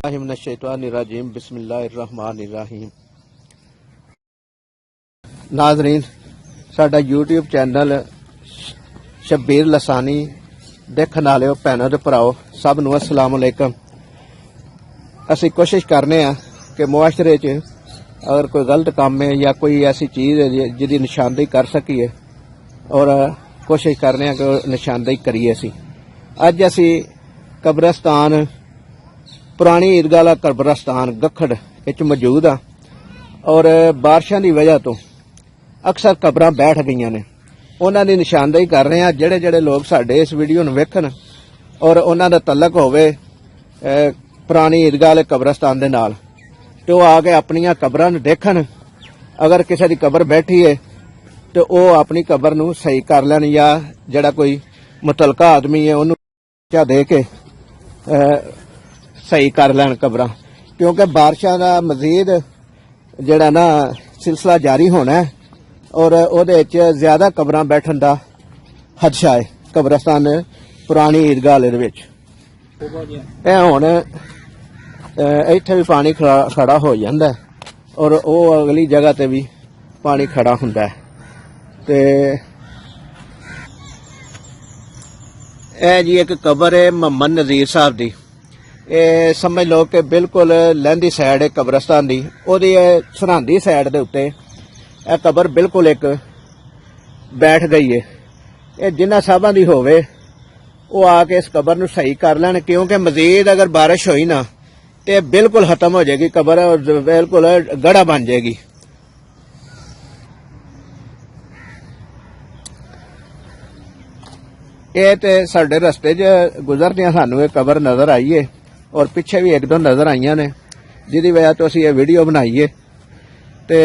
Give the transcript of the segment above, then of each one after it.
मिनश्शैतानिर्रजीम बिस्मिल्लाहिर्रहमानिर्रहीम। नाज़रीन, साडा यूट्यूब चैनल शब्बीर लसानी देखने वाले भैनों ते भराओ सब नूं अस्सलाम अलैकुम। असीं कोशिश करने कि मुआशरे च अगर कोई गलत काम है या कोई ऐसी चीज़ है जिहदी निशानदेही कर सकीए और कोशिश करने कि निशानदेही करिए। अज असीं कब्रस्तान पुरानी ईदगाह वाला कब्रस्तान गखड़ विच मौजूद हाँ और बारिशां की वजह तो अक्सर कब्रां बैठ गई ने। उन्हां दी निशानदेही कर रहे हैं। जिहड़े जिहड़े लोग साडे इस वीडियो नूं वेखण और उन्हां दा तल्लक होवे पुरानी ईदगाह वाले कब्रस्तान दे नाल ते ओह आ के अपनियां कब्रां नूं देखण। अगर किसी दी कब्र बैठी है तो वह अपनी कब्र नूं सही कर लैण या जिहड़ा कोई मुतलका आदमी है उहनूं दे के सही कर लैण कब्रां, क्योंकि बारिशां दा मजीद जिहड़ा ना सिलसिला जारी होना है और उहदे विच ज्यादा कब्रां बैठण दा खदशा है कब्रस्तान पुरानी ईदगाह वाले दे विच। हुण इत्थे भी पानी खड़ा हो जांदा है और वह अगली जगह ते भी पानी खड़ा हुंदा है। ते जी एक कबर है मोहम्मद नज़ीर साहब दी। ये समझ लो कि बिल्कुल लहंदी साइड है कब्रस्तान दी, ओहदी सरहंदी साइड दे उत्ते यह कबर बिल्कुल एक बैठ गई है। ये जिन्हां साहबां दी होवे वो आके इस कबर नूं सही कर लैण, क्योंकि मजीद अगर बारिश होई ना तो बिल्कुल खत्म हो जाएगी कबर और बिल्कुल गड़ा बन जाएगी। ये तो साडे रस्ते च गुजरदियां सानू एक कबर नजर आई है और पिछे भी एक दो नजर आईयां ने, जिहदी वजह तो असीं ये वीडियो बनाई है। ते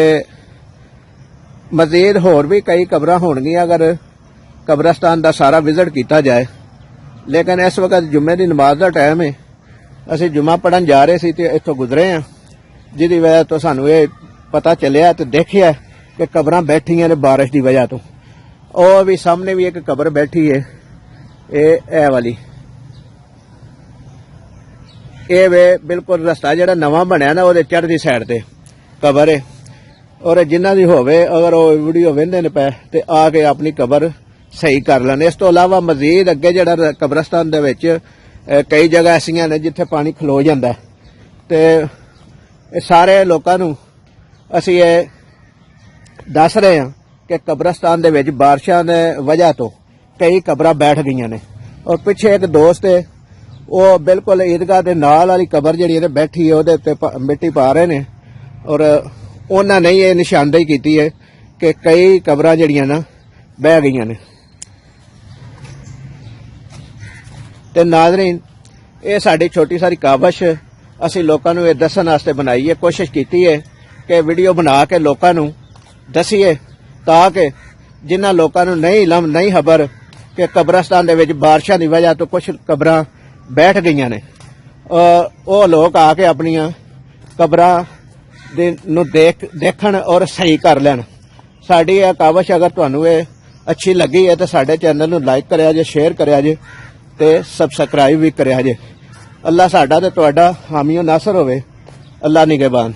मजीद होर भी कई कबरां होणगियां अगर कब्रस्तान दा सारा विजिट किया जाए, लेकिन इस वक्त जुम्मे की नमाज का टाइम है। असीं जुम्मा पढ़न जा रहे सी ते इत्थों गुजरे हैं, जिहदी वजह तो सानू ये पता चलिया ते देखिया कि कबरां बैठियां ने बारिश की वजह तो। और भी सामने भी एक कबर बैठी है, ये वाली ये वे बिल्कुल रस्ता जिहड़ा नवां बनया ना उहदे चढ़दी साइड ते कबर है। और जिन्हां दी होवे अगर वो वीडियो वेंदे ने पे ते आके अपनी कबर सही कर लैण। इस तो अलावा मजीद अगे जिहड़ा कब्रस्तान दे विच कई जगह ऐसियां ने जिथे पानी खलो जांदा है। ते सारे लोकां नूं असीं ये दस रहे हैं कि कब्रस्तान दे विच बारिशां दे वजह तो कई कब्रां बैठ गई ने। और पिछे एक दोस्त है वो बिल्कुल ईदगाह के नाल वाली कबर जिहड़ी ने बैठी है उहदे उत्ते मिट्टी पा रहे ने और उन्हां ने ये निशानदेही की है कि कई कब्रां जिहड़ियां ना बह गई ने। ते नाज़रीन, ये साडी छोटी सारी कावश असीं लोकां नूं ये दस्सण वास्ते बनाई है। कोशिश की है कि वीडियो बना के लोकां नूं दसीए ताकि जिन्हां लोकां नूं नहीं इलम नहीं खबर कि कब्रस्तान दे विच बारिशां दी वजह तो कुछ कब्रां बैठ गई ने, वो लोग आके अपनियां कब्रां नूं देखण और सही कर लैण। साडी यह कावश अगर तुहानूं ये अच्छी लगी है तो साडे चैनल नूं लाइक करिया जे, शेयर करिया जे ते सबसक्राइब भी करिया जे। अल्लाह साडा ते तुहाडा हामी नासर होवे। अल्लाह निगहबान।